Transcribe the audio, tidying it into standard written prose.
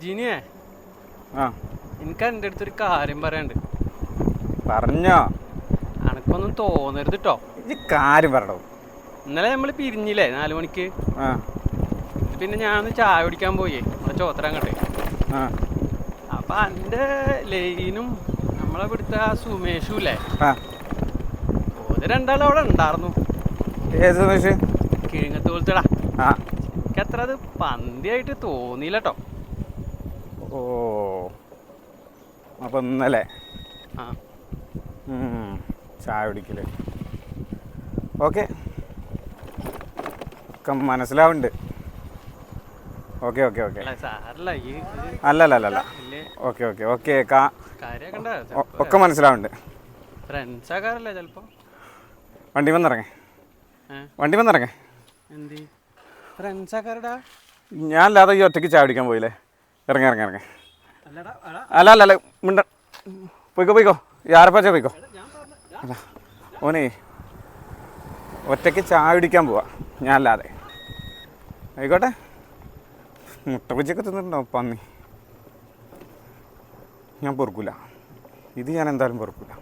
ജിനിയെ ആ എനിക്ക് എൻ്റെ അടുത്തൊരു കാര്യം പറയാനുണ്ട്. പറഞ്ഞോ. അനക്കൊന്നും തോന്നരുത് കേട്ടോ. ഈ കാര്യം പറഞ്ഞോ. ഇന്നലെ നമ്മൾ പിരിഞ്ഞില്ലേ 4 മണിക്ക്. ആ പിന്നെ ഞാനൊന്ന് ചായ കുടിക്കാൻ പോയേ നമ്മളെ ചോത്തരങ്ങട്ടെ. ആ അപ്പം എൻ്റെ ലൈനും നമ്മളെ ഇവിടുത്തെ ആ സുമേഷും ഇല്ലേ, ആ ഓര് രണ്ടാളും അവിടെ ഉണ്ടായിരുന്നു. ഏത് സുമേഷ്? കിഴങ്ങത്ത് പോലത്തെടാ. ആ എനിക്ക് അത്ര അത് പന്തിയായിട്ട് തോന്നിയില്ല കേട്ടോ. ഓ അപ്പം ഇന്നലെ ആ ചായ കുടിക്കല് ഓക്കെ ഒക്കെ മനസ്സിലാവുന്നുണ്ട്. ഓക്കെ ഓക്കെ ഓക്കെ അല്ല സാറല്ല ഈ അല്ലല്ല ഓക്കെ ഓക്കെ ഓക്കെ കാര്യമൊക്കെ ഒക്കെ മനസ്സിലാവുന്നുണ്ട്. ഫ്രണ്ട്സാക്കാരല്ലേ ചിലപ്പോൾ. വണ്ടി വന്നിറങ്ങേ എന്തി ഫ്രണ്ട്സാക്കാരടാ. ഞാനല്ലാതെ ഈ ഒറ്റയ്ക്ക് ചായ കുടിക്കാൻ പോയില്ലേ. ഇറങ്ങി അല്ലടാ അല്ല മിണ്ട പോയിക്കോ ആരപ്പാച്ച പോയിക്കോ. അല്ല ഓനെ ഒറ്റയ്ക്ക് ചായ കുടിക്കാൻ പോവാ ഞാനല്ലാതെ. ആയിക്കോട്ടെ, മുട്ട ബജിയൊക്കെ തിന്നിട്ടുണ്ടാവും പന്നി. ഞാൻ പൊറുക്കില്ല, ഇത് ഞാൻ എന്തായാലും പൊറുക്കില്ല.